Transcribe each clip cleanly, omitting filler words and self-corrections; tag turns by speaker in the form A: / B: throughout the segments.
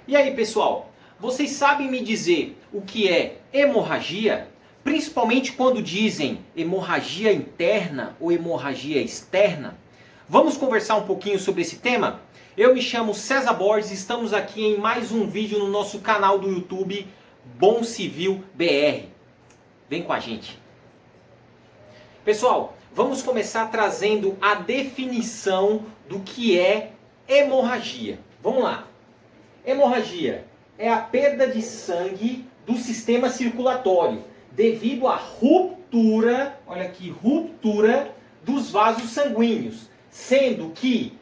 A: E aí, pessoal, vocês sabem me dizer o que é hemorragia? Principalmente quando dizem hemorragia interna ou hemorragia externa? Vamos conversar um pouquinho sobre esse tema? Eu me chamo César Borges e estamos aqui em mais um vídeo no nosso canal do YouTube Bom Civil BR. Vem com a gente. Pessoal, vamos começar trazendo a definição do que é hemorragia. Vamos lá. Hemorragia é a perda de sangue do sistema circulatório devido à ruptura, olha aqui, ruptura dos vasos sanguíneos, sendo que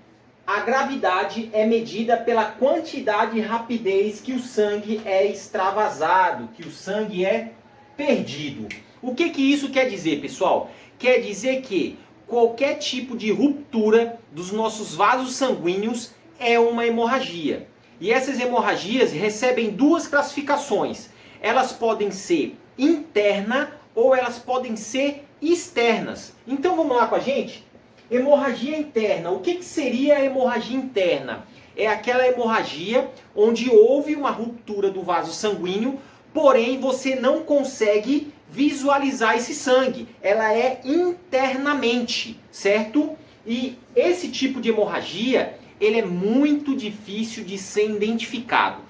A: a gravidade é medida pela quantidade e rapidez que o sangue é extravasado, que o sangue é perdido. O que isso quer dizer, pessoal? Quer dizer que qualquer tipo de ruptura dos nossos vasos sanguíneos é uma hemorragia. E essas hemorragias recebem duas classificações. Elas podem ser interna ou elas podem ser externas. Então vamos lá com a gente? Hemorragia interna. O que seria a hemorragia interna? É aquela hemorragia onde houve uma ruptura do vaso sanguíneo, porém você não consegue visualizar esse sangue. Ela é internamente, certo? E esse tipo de hemorragia, ele é muito difícil de ser identificado.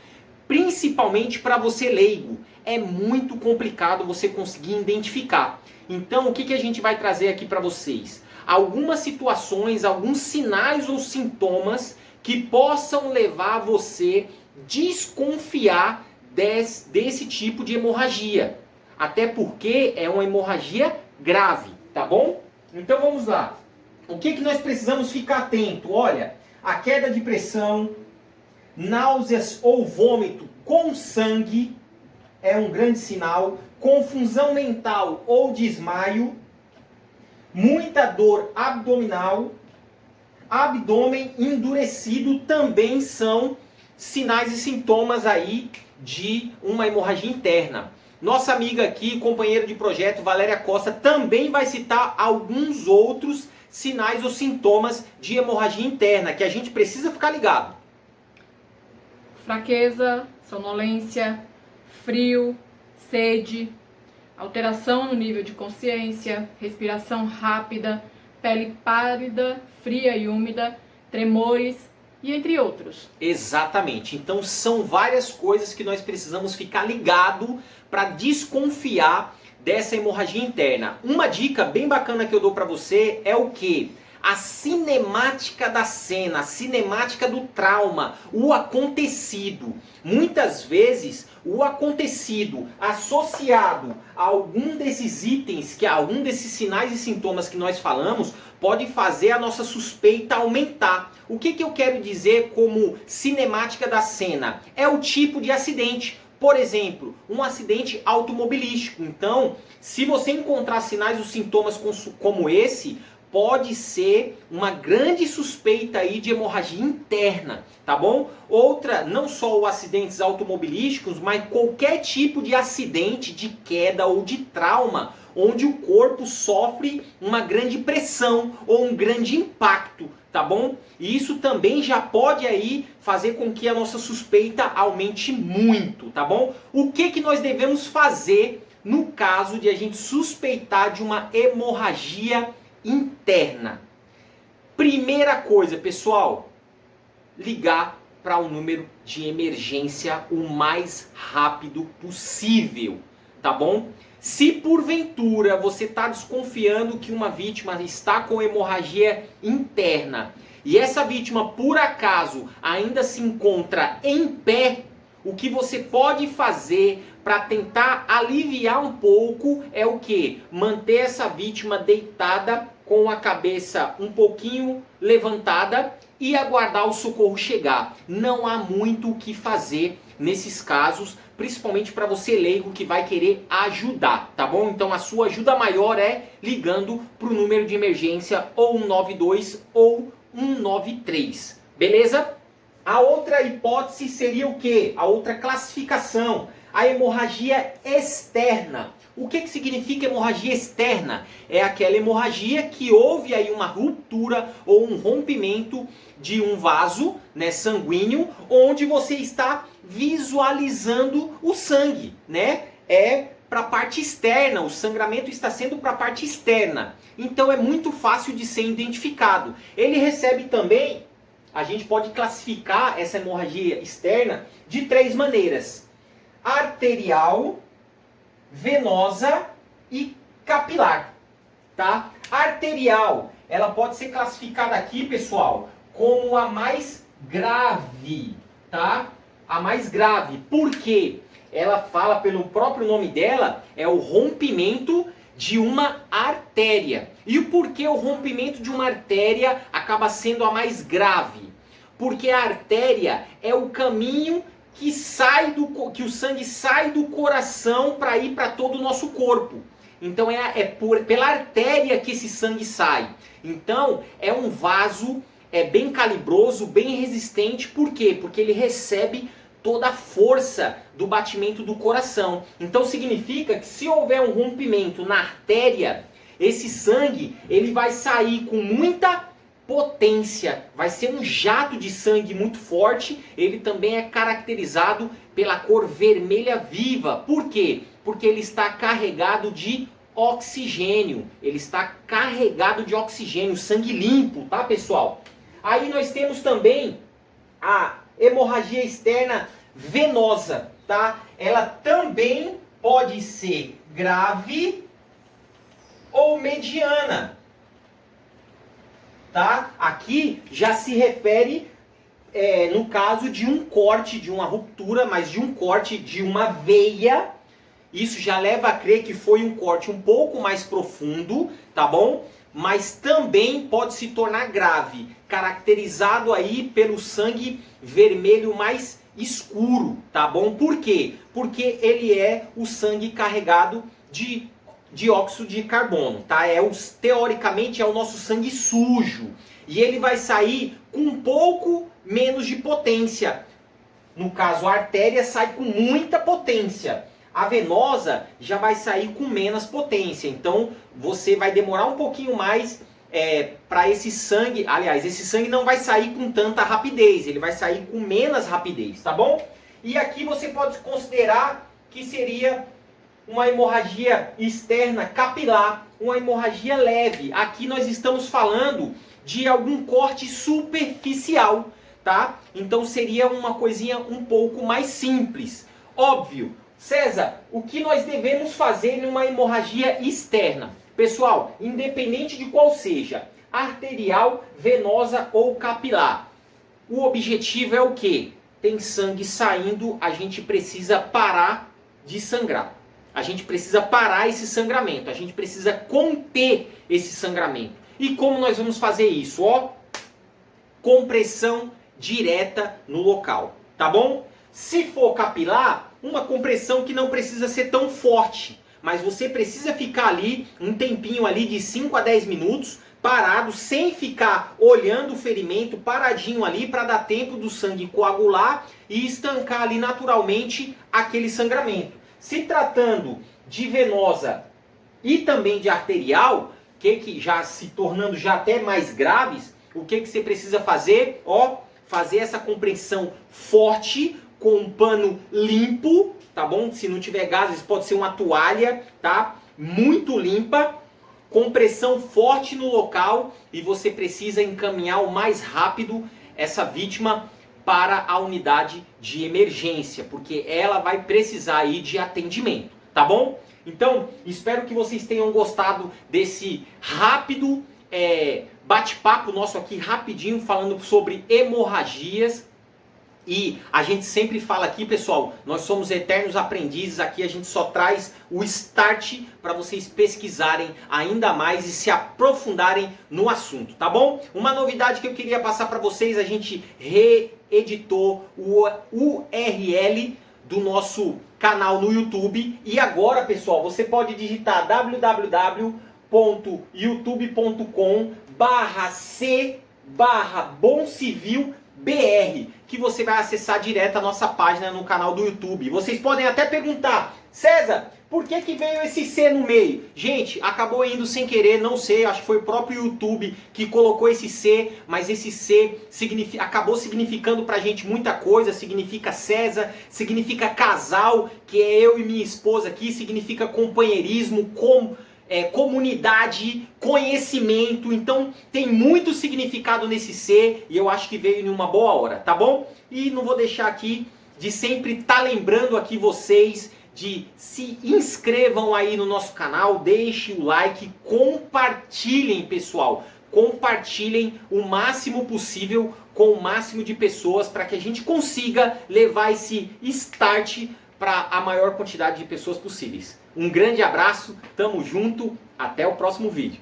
A: Principalmente para você leigo. É muito complicado você conseguir identificar. Então, o que a gente vai trazer aqui para vocês? Algumas situações, alguns sinais ou sintomas que possam levar você a desconfiar desse tipo de hemorragia. Até porque é uma hemorragia grave, tá bom? Então vamos lá. O que nós precisamos ficar atento? Olha, a queda de pressão, náuseas ou vômito com sangue é um grande sinal. Confusão mental ou desmaio. Muita dor abdominal. Abdômen endurecido também são sinais e sintomas aí de uma hemorragia interna. Nossa amiga aqui, companheira de projeto, Valéria Costa, também vai citar alguns outros sinais ou sintomas de hemorragia interna que a gente precisa ficar ligado.
B: Fraqueza, sonolência, frio, sede, alteração no nível de consciência, respiração rápida, pele pálida, fria e úmida, tremores e entre outros.
A: Exatamente. Então são várias coisas que nós precisamos ficar ligado para desconfiar dessa hemorragia interna. Uma dica bem bacana que eu dou para você é o que? A cinemática da cena, a cinemática do trauma, o acontecido. Muitas vezes o acontecido associado a algum desses itens, a algum desses sinais e sintomas que nós falamos, pode fazer a nossa suspeita aumentar. O que eu quero dizer como cinemática da cena? É o tipo de acidente. Por exemplo, um acidente automobilístico. Então, se você encontrar sinais ou sintomas como esse, pode ser uma grande suspeita aí de hemorragia interna, tá bom? Outra, não só os acidentes automobilísticos, mas qualquer tipo de acidente, de queda ou de trauma, onde o corpo sofre uma grande pressão ou um grande impacto, tá bom? E isso também já pode aí fazer com que a nossa suspeita aumente muito, tá bom? O que nós devemos fazer no caso de a gente suspeitar de uma hemorragia interna? Primeira coisa, pessoal, ligar para o número de emergência o mais rápido possível, tá bom? Se porventura você está desconfiando que uma vítima está com hemorragia interna e essa vítima por acaso ainda se encontra em pé, o que você pode fazer para tentar aliviar um pouco é o que? Manter essa vítima deitada com a cabeça um pouquinho levantada e aguardar o socorro chegar. Não há muito o que fazer nesses casos, principalmente para você leigo que vai querer ajudar, tá bom? Então a sua ajuda maior é ligando para o número de emergência ou 192 ou 193, beleza? A outra hipótese seria o quê? A outra classificação, a hemorragia externa. O que significa hemorragia externa? É aquela hemorragia que houve aí uma ruptura ou um rompimento de um vaso, né, sanguíneo, onde você está visualizando o sangue, né? É para a parte externa, o sangramento está sendo para a parte externa. Então é muito fácil de ser identificado. Ele recebe também, a gente pode classificar essa hemorragia externa de 3 maneiras: arterial, venosa e capilar, tá? Arterial, ela pode ser classificada aqui, pessoal, como a mais grave, tá? A mais grave. Por quê? Ela fala pelo próprio nome dela, é o rompimento de uma artéria. E o porquê o rompimento de uma artéria acaba sendo a mais grave? Porque a artéria é o caminho que que o sangue sai do coração para ir para todo o nosso corpo. Então pela artéria que esse sangue sai. Então é um vaso bem calibroso, bem resistente. Por quê? Porque ele recebe toda a força do batimento do coração. Então significa que se houver um rompimento na artéria, esse sangue ele vai sair com muita potência, vai ser um jato de sangue muito forte. Ele também é caracterizado pela cor vermelha viva. Por quê? Porque ele está carregado de oxigênio. Ele está carregado de oxigênio, sangue limpo, tá, pessoal? Aí nós temos também a hemorragia externa venosa, tá? Ela também pode ser grave ou mediana, tá? Aqui já se refere, no caso de um corte, de uma ruptura, mas de um corte de uma veia. Isso já leva a crer que foi um corte um pouco mais profundo, tá bom? Mas também pode se tornar grave, caracterizado aí pelo sangue vermelho mais escuro, tá bom? Por quê? Porque ele é o sangue carregado de dióxido de carbono, tá? Teoricamente é o nosso sangue sujo. E ele vai sair com um pouco menos de potência. No caso, a artéria sai com muita potência. A venosa já vai sair com menos potência. Então você vai demorar um pouquinho mais para esse sangue. Aliás, esse sangue não vai sair com tanta rapidez. Ele vai sair com menos rapidez, tá bom? E aqui você pode considerar que seria uma hemorragia externa capilar, uma hemorragia leve. Aqui nós estamos falando de algum corte superficial, tá? Então seria uma coisinha um pouco mais simples. Óbvio. César, o que nós devemos fazer numa hemorragia externa? Pessoal, independente de qual seja, arterial, venosa ou capilar, o objetivo é o quê? Tem sangue saindo, a gente precisa parar de sangrar. A gente precisa parar esse sangramento, a gente precisa conter esse sangramento. E como nós vamos fazer isso? Ó, compressão direta no local, tá bom? Se for capilar, uma compressão que não precisa ser tão forte, mas você precisa ficar ali um tempinho ali de 5 a 10 minutos parado, sem ficar olhando o ferimento, paradinho ali para dar tempo do sangue coagular e estancar ali naturalmente aquele sangramento. Se tratando de venosa e também de arterial, que já se tornando já até mais graves, o que você precisa fazer? Ó, fazer essa compressão forte com um pano limpo, tá bom? Se não tiver gases, pode ser uma toalha, tá? Muito limpa, compressão forte no local, e você precisa encaminhar o mais rápido essa vítima para a unidade de emergência, porque ela vai precisar aí de atendimento, tá bom? Então, espero que vocês tenham gostado desse rápido bate-papo nosso aqui, rapidinho, falando sobre hemorragias. E a gente sempre fala aqui, pessoal, nós somos eternos aprendizes, aqui a gente só traz o start para vocês pesquisarem ainda mais e se aprofundarem no assunto, tá bom? Uma novidade que eu queria passar para vocês, a gente reeditou o URL do nosso canal no YouTube. E agora, pessoal, você pode digitar www.youtube.com/c/Bom Civil que você vai acessar direto a nossa página no canal do YouTube. Vocês podem até perguntar, César, por que veio esse C no meio? Gente, acabou indo sem querer, não sei, acho que foi o próprio YouTube que colocou esse C, mas esse C acabou significando pra gente muita coisa, significa César, significa casal, que é eu e minha esposa aqui, significa companheirismo, comunidade, conhecimento, então tem muito significado nesse C e eu acho que veio em uma boa hora, tá bom? E não vou deixar aqui de sempre estar lembrando aqui vocês de se inscrevam aí no nosso canal, deixem o like, compartilhem, pessoal, compartilhem o máximo possível com o máximo de pessoas para que a gente consiga levar esse start para a maior quantidade de pessoas possíveis. Um grande abraço, tamo junto, até o próximo vídeo.